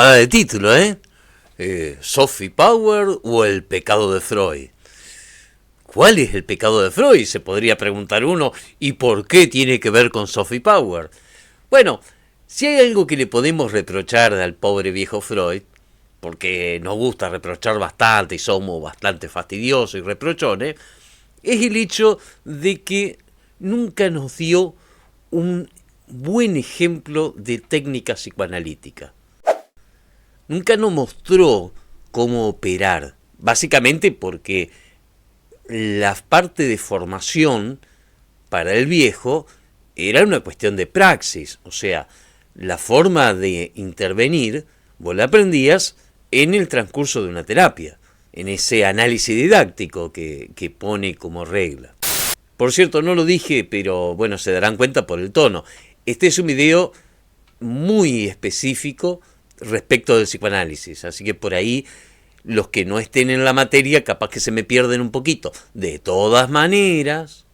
Nada de título, ¿eh? ¿Sophie Power o el pecado de Freud? ¿Cuál es el pecado de Freud? Se podría preguntar uno. ¿Y por qué tiene que ver con Sophie Power? Bueno, si hay algo que le podemos reprochar al pobre viejo Freud, porque nos gusta reprochar bastante y somos bastante fastidiosos y reprochones, es el hecho de que nunca nos dio un buen ejemplo de técnica psicoanalítica. Nunca nos mostró cómo operar, básicamente porque la parte de formación para el viejo era una cuestión de praxis, o sea, la forma de intervenir vos la aprendías en el transcurso de una terapia, en ese análisis didáctico que pone como regla. Por cierto, no lo dije, pero bueno, se darán cuenta por el tono. Este es un video muy específico respecto del psicoanálisis, así que por ahí los que no estén en la materia capaz que se me pierden un poquito. De todas maneras,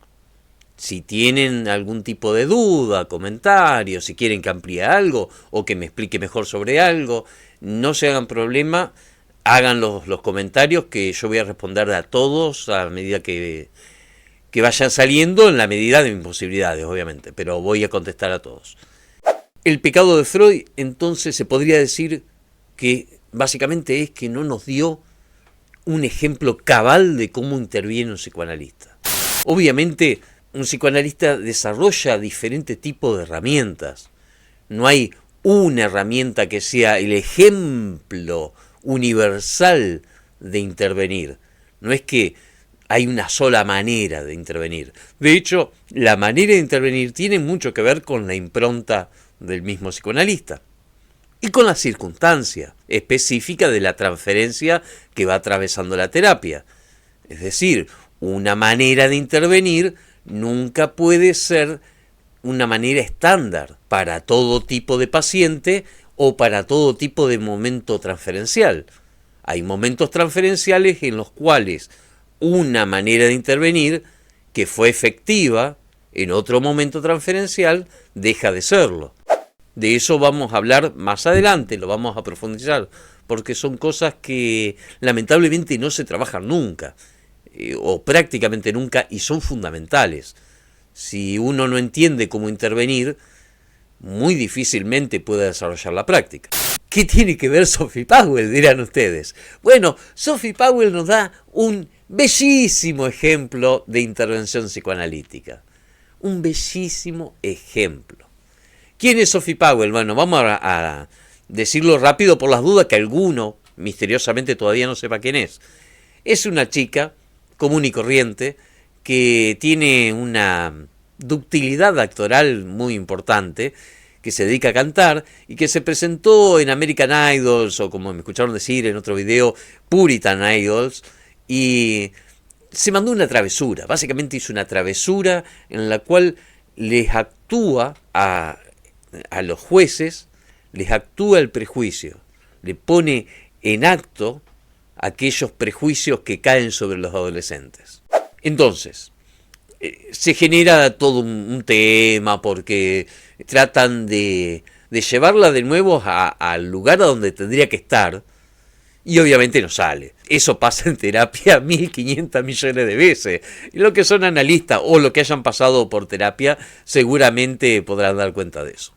si tienen algún tipo de duda, comentario, si quieren que amplíe algo o que me explique mejor sobre algo, no se hagan problema, hagan los comentarios que yo voy a responder a todos a medida que vayan saliendo, en la medida de mis posibilidades, obviamente, pero voy a contestar a todos. El pecado de Freud, entonces, se podría decir que básicamente es que no nos dio un ejemplo cabal de cómo interviene un psicoanalista. Obviamente, un psicoanalista desarrolla diferentes tipos de herramientas. No hay una herramienta que sea el ejemplo universal de intervenir. No es que hay una sola manera de intervenir. De hecho, la manera de intervenir tiene mucho que ver con la impronta del mismo psicoanalista y con la circunstancia específica de la transferencia que va atravesando la terapia. Es decir, una manera de intervenir nunca puede ser una manera estándar para todo tipo de paciente o para todo tipo de momento transferencial. Hay momentos transferenciales en los cuales una manera de intervenir que fue efectiva en otro momento transferencial deja de serlo. De eso vamos a hablar más adelante, lo vamos a profundizar, porque son cosas que lamentablemente no se trabajan nunca, o prácticamente nunca, y son fundamentales. Si uno no entiende cómo intervenir, muy difícilmente puede desarrollar la práctica. ¿Qué tiene que ver Sophie Powell?, dirán ustedes. Bueno, Sophie Powell nos da un bellísimo ejemplo de intervención psicoanalítica. Un bellísimo ejemplo. ¿Quién es Sophie Powell? Bueno, vamos a decirlo rápido por las dudas que alguno misteriosamente todavía no sepa quién es. Es una chica común y corriente que tiene una ductilidad actoral muy importante, que se dedica a cantar y que se presentó en American Idols, o como me escucharon decir en otro video, Puritan Idols, y se mandó una travesura. Básicamente hizo una travesura en la cual les actúa a los jueces, les actúa el prejuicio, le pone en acto aquellos prejuicios que caen sobre los adolescentes. Entonces, se genera todo un tema porque tratan de llevarla de nuevo al lugar a donde tendría que estar y obviamente no sale. Eso pasa en terapia 1500 millones de veces. Y los que son analistas o los que hayan pasado por terapia seguramente podrán dar cuenta de eso.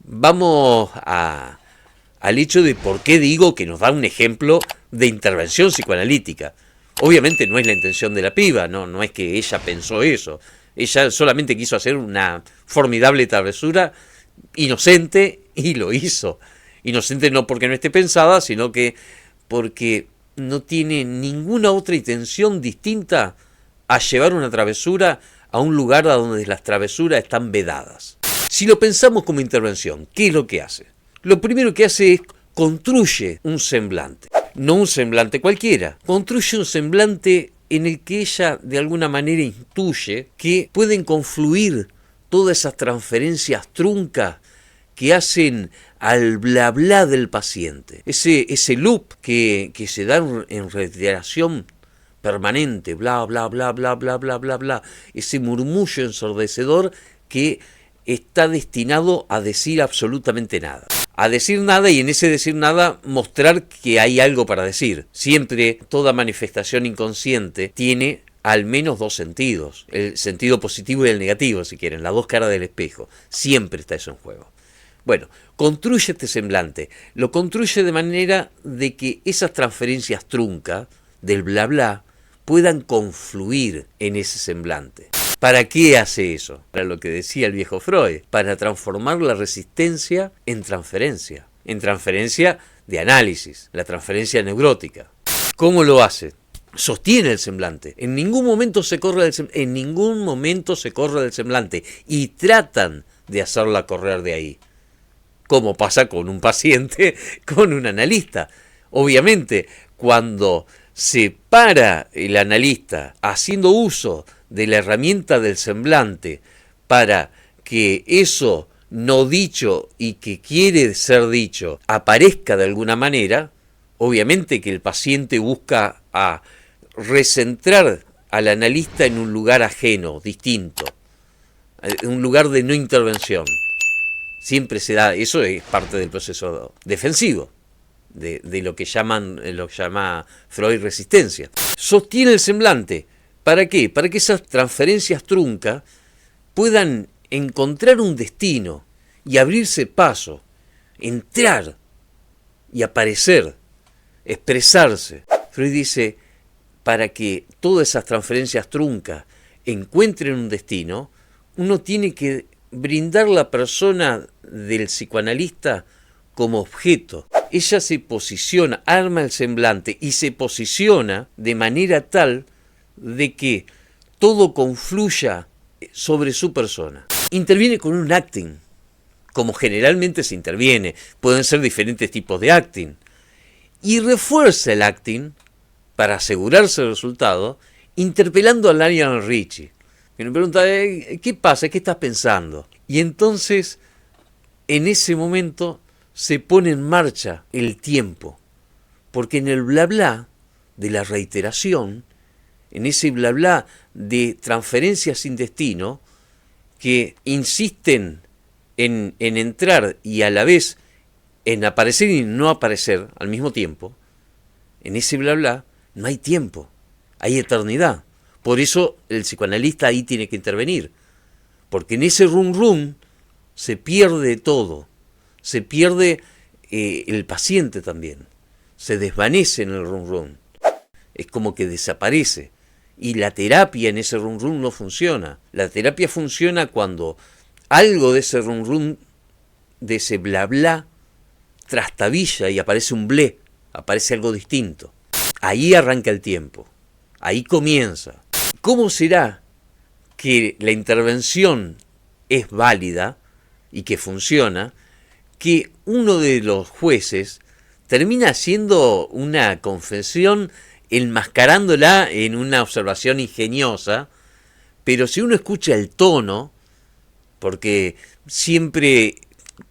Vamos al hecho de por qué digo que nos da un ejemplo de intervención psicoanalítica. Obviamente no es la intención de la piba, no es que ella pensó eso. Ella solamente quiso hacer una formidable travesura inocente y lo hizo. Inocente no porque no esté pensada, sino que porque no tiene ninguna otra intención distinta a llevar una travesura a un lugar donde las travesuras están vedadas. Si lo pensamos como intervención, ¿qué es lo que hace? Lo primero que hace es construye un semblante. No un semblante cualquiera. Construye un semblante en el que ella de alguna manera intuye que pueden confluir todas esas transferencias truncas que hacen al bla bla del paciente. Ese loop que se da en reiteración permanente, bla bla bla bla bla bla bla bla. Ese murmullo ensordecedor que está destinado a decir absolutamente nada. a decir nada y en ese decir nada mostrar que hay algo para decir. Siempre toda manifestación inconsciente tiene al menos dos sentidos, el sentido positivo y el negativo, si quieren, las dos caras del espejo. Siempre está eso en juego. Bueno, construye este semblante. Lo construye de manera de que esas transferencias truncas del bla bla puedan confluir en ese semblante. ¿Para qué hace eso? Para lo que decía el viejo Freud, para transformar la resistencia en transferencia de análisis, la transferencia neurótica. ¿Cómo lo hace? Sostiene el semblante. En ningún momento se corre del semblante y tratan de hacerla correr de ahí. Como pasa con un paciente, con un analista. Obviamente, cuando se para el analista haciendo uso de la herramienta del semblante para que eso no dicho y que quiere ser dicho aparezca de alguna manera, obviamente que el paciente busca a recentrar al analista en un lugar ajeno, distinto, un lugar de no intervención. Siempre se da, eso es parte del proceso defensivo, de lo que llama Freud resistencia. Sostiene el semblante. ¿Para qué? Para que esas transferencias truncas puedan encontrar un destino y abrirse paso, entrar y aparecer, expresarse. Freud dice, para que todas esas transferencias truncas encuentren un destino, uno tiene que brindar la persona del psicoanalista como objeto. Ella se posiciona, arma el semblante y se posiciona de manera tal de que todo confluya sobre su persona. Interviene con un acting, como generalmente se interviene. Pueden ser diferentes tipos de acting. Y refuerza el acting para asegurarse el resultado, interpelando a Lionel Richie. Que me pregunta, ¿qué pasa? ¿Qué estás pensando? Y entonces, en ese momento, se pone en marcha el tiempo. Porque en el bla bla de la reiteración, en ese bla bla de transferencias sin destino, que insisten en entrar y a la vez en aparecer y no aparecer al mismo tiempo, en ese bla bla no hay tiempo, hay eternidad. Por eso el psicoanalista ahí tiene que intervenir, porque en ese rum rum se pierde todo, se pierde el paciente también, se desvanece en el rum rum, es como que desaparece. Y la terapia en ese rum rum no funciona. La terapia funciona cuando algo de ese rum rum, de ese bla bla, trastabilla y aparece un ble, aparece algo distinto. Ahí arranca el tiempo, ahí comienza. ¿Cómo será que la intervención es válida y que funciona, que uno de los jueces termina haciendo una confesión enmascarándola en una observación ingeniosa, pero si uno escucha el tono, porque siempre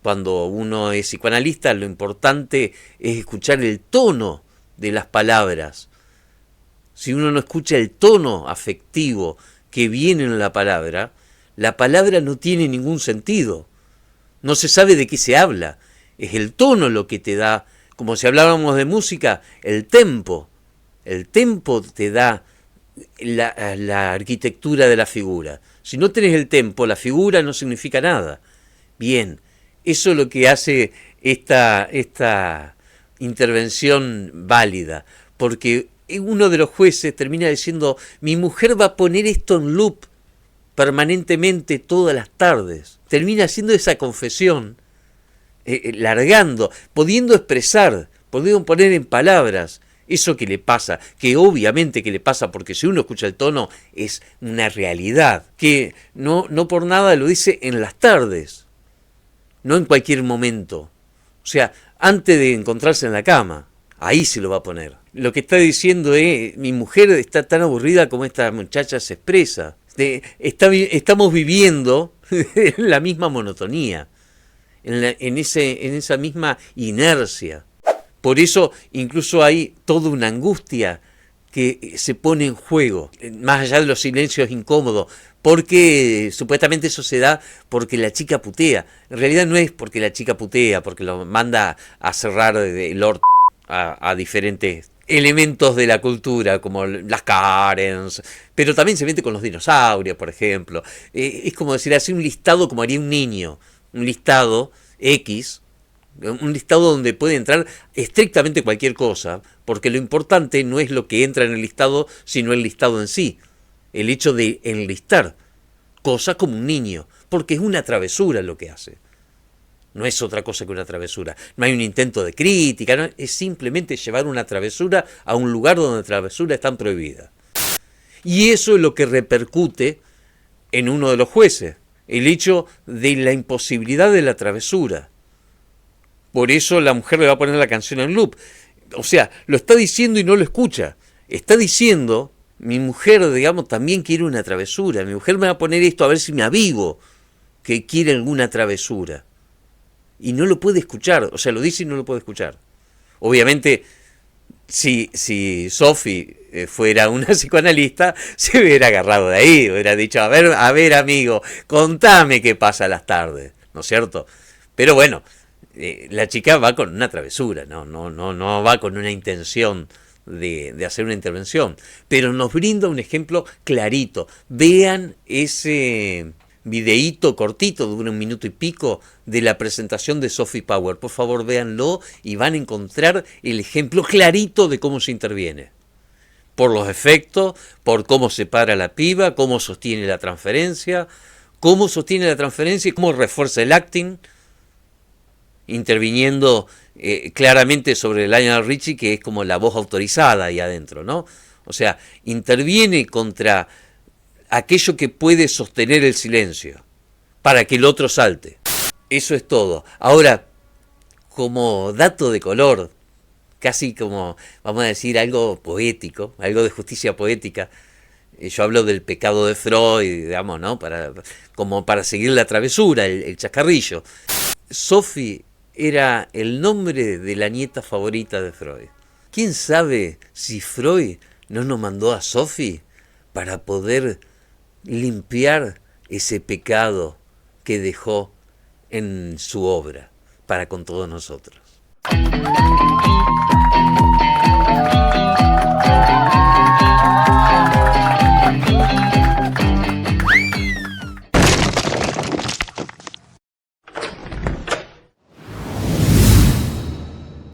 cuando uno es psicoanalista lo importante es escuchar el tono de las palabras. Si uno no escucha el tono afectivo que viene en la palabra no tiene ningún sentido. No se sabe de qué se habla. Es el tono lo que te da, como si habláramos de música, el tempo. El tempo te da la arquitectura de la figura. Si no tenés el tempo, la figura no significa nada. Bien, eso es lo que hace esta intervención válida, porque uno de los jueces termina diciendo, mi mujer va a poner esto en loop permanentemente todas las tardes. Termina haciendo esa confesión, largando, pudiendo expresar, pudiendo poner en palabras eso que le pasa, que obviamente que le pasa, porque si uno escucha el tono es una realidad, que no por nada lo dice en las tardes, no en cualquier momento. O sea, antes de encontrarse en la cama, ahí se lo va a poner. Lo que está diciendo es, mi mujer está tan aburrida como esta muchacha se expresa. Estamos viviendo la misma monotonía, en esa misma inercia. Por eso incluso hay toda una angustia que se pone en juego, más allá de los silencios incómodos, porque supuestamente eso se da porque la chica putea. En realidad no es porque la chica putea, porque lo manda a cerrar el orto a diferentes elementos de la cultura, como las Karens, pero también se mete con los dinosaurios, por ejemplo. Es como decir, hace un listado como haría un niño, un listado X, un listado donde puede entrar estrictamente cualquier cosa, porque lo importante no es lo que entra en el listado, sino el listado en sí. El hecho de enlistar cosas como un niño, porque es una travesura lo que hace. No es otra cosa que una travesura. No hay un intento de crítica, no, es simplemente llevar una travesura a un lugar donde la travesura está prohibida. Y eso es lo que repercute en uno de los jueces, el hecho de la imposibilidad de la travesura. Por eso la mujer le va a poner la canción en loop. O sea, lo está diciendo y no lo escucha. Está diciendo, mi mujer, digamos, también quiere una travesura. Mi mujer me va a poner esto a ver si me avivo que quiere alguna travesura. Y no lo puede escuchar. O sea, lo dice y no lo puede escuchar. Obviamente, si Sophie fuera una psicoanalista, se hubiera agarrado de ahí. Hubiera dicho, a ver, amigo, contame qué pasa a las tardes. ¿No es cierto? Pero bueno, la chica va con una travesura, no va con una intención de hacer una intervención, pero nos brinda un ejemplo clarito. Vean ese videíto cortito de 1 minuto y pico de la presentación de Sophie Power, por favor véanlo y van a encontrar el ejemplo clarito de cómo se interviene. Por los efectos, por cómo se para la piba, cómo sostiene la transferencia y cómo refuerza el acting, interviniendo claramente sobre Lionel Richie, que es como la voz autorizada ahí adentro, ¿no? O sea, interviene contra aquello que puede sostener el silencio, para que el otro salte. Eso es todo. Ahora, como dato de color, casi como, vamos a decir, algo poético, algo de justicia poética, yo hablo del pecado de Freud, digamos, ¿no? Como para seguir la travesura, el chascarrillo. Sophie era el nombre de la nieta favorita de Freud. ¿Quién sabe si Freud no nos mandó a Sophie para poder limpiar ese pecado que dejó en su obra para con todos nosotros?